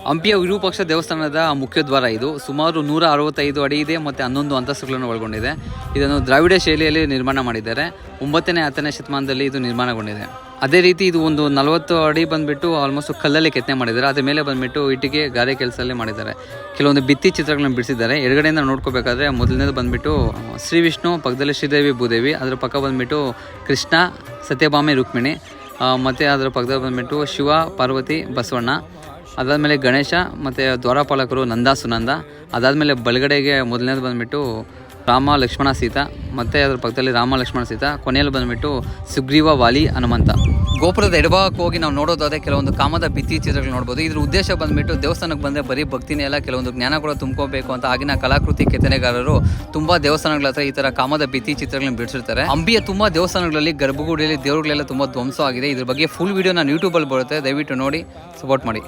ಹಂಪಿಯ ವಿರೂಪಾಕ್ಷ ದೇವಸ್ಥಾನದ ಮುಖ್ಯ ದ್ವಾರ ಇದು. ಸುಮಾರು 165 ಅಡಿ ಇದೆ ಮತ್ತು 11 ಅಂತಸ್ತುಗಳನ್ನು ಒಳಗೊಂಡಿದೆ. ಇದನ್ನು ದ್ರಾವಿಡ ಶೈಲಿಯಲ್ಲಿ ನಿರ್ಮಾಣ ಮಾಡಿದ್ದಾರೆ. 9ನೇ 10ನೇ ಶತಮಾನದಲ್ಲಿ ಇದು ನಿರ್ಮಾಣಗೊಂಡಿದೆ. ಅದೇ ರೀತಿ ಇದು ಒಂದು 40 ಅಡಿ ಬಂದುಬಿಟ್ಟು ಆಲ್ಮೋಸ್ಟ್ ಕಲ್ಲಲ್ಲಿ ಕೆತ್ತನೆ ಮಾಡಿದ್ದಾರೆ. ಅದ್ರ ಮೇಲೆ ಬಂದುಬಿಟ್ಟು ಇಟ್ಟಿಗೆ ಗಾರೆ ಕೆಲಸದಲ್ಲಿ ಮಾಡಿದ್ದಾರೆ. ಕೆಲವೊಂದು ಭಿತ್ತಿ ಚಿತ್ರಗಳನ್ನು ಬಿಡಿಸಿದ್ದಾರೆ. ಎಡಗಡೆಯಿಂದ ನೋಡ್ಕೋಬೇಕಾದ್ರೆ ಮೊದಲನೇದು ಬಂದುಬಿಟ್ಟು ಶ್ರೀ ವಿಷ್ಣು, ಪಕ್ಕದಲ್ಲಿ ಶ್ರೀದೇವಿ ಭೂದೇವಿ, ಅದರ ಪಕ್ಕ ಬಂದುಬಿಟ್ಟು ಕೃಷ್ಣ, ಸತ್ಯಭಾಮೆ, ರುಕ್ಮಿಣಿ, ಮತ್ತು ಅದರ ಪಕ್ಕದಲ್ಲಿ ಬಂದುಬಿಟ್ಟು ಶಿವ, ಪಾರ್ವತಿ, ಬಸವಣ್ಣ, ಅದಾದಮೇಲೆ ಗಣೇಶ ಮತ್ತು ದ್ವಾರಪಾಲಕರು ನಂದ, ಸುನಂದ. ಅದಾದಮೇಲೆ ಬಲಗಡೆಗೆ ಮೊದಲನೇದು ಬಂದುಬಿಟ್ಟು ರಾಮ, ಲಕ್ಷ್ಮಣ, ಸೀತಾ, ಮತ್ತು ಅದರ ಪಕ್ಕದಲ್ಲಿ ರಾಮ, ಲಕ್ಷ್ಮಣ, ಸೀತಾ. ಕೊನೆಯಲ್ಲಿ ಬಂದುಬಿಟ್ಟು ಸುಗ್ರೀವ, ವಾಲಿ, ಹನುಮಂತ. ಗೋಪುರದ ಎಡಭಾಗಕ್ಕೆ ಹೋಗಿ ನಾವು ನೋಡೋದಾದರೆ ಕೆಲವೊಂದು ಕಾಮದ ಭಿತ್ತಿ ಚಿತ್ರಗಳು ನೋಡ್ಬೋದು. ಇದ್ರ ಉದ್ದೇಶ ಬಂದುಬಿಟ್ಟು ದೇವಸ್ಥಾನಕ್ಕೆ ಬಂದರೆ ಬರೀ ಭಕ್ತಿನೇ ಅಲ್ಲ, ಕೆಲವೊಂದು ಜ್ಞಾನ ಕೂಡ ತುಂಬ್ಕೋಬೇಕು ಅಂತ ಆಗಿನ ಕಲಾಕೃತಿ ಕೆತ್ತನೆಗಾರರು ತುಂಬ ದೇವಸ್ಥಾನಗಳ ಹತ್ರ ಈ ಥರ ಕಾಮದ ಭಿತ್ತಿ ಚಿತ್ರಗಳನ್ನ ಬಿಡಿಸಿರ್ತಾರೆ. ಹಂಪಿಯ ತುಂಬ ದೇವಸ್ಥಾನಗಳಲ್ಲಿ ಗರ್ಭಗುಡಿಯಲ್ಲಿ ದೇವರುಗಳೆಲ್ಲ ತುಂಬ ಧ್ವಂಸ ಆಗಿದೆ. ಇದ್ರ ಬಗ್ಗೆ ಫುಲ್ ವೀಡಿಯೋ ನಾನು ಯೂಟ್ಯೂಬಲ್ಲಿ ಬರುತ್ತೆ, ದಯವಿಟ್ಟು ನೋಡಿ ಸಪೋರ್ಟ್ ಮಾಡಿ.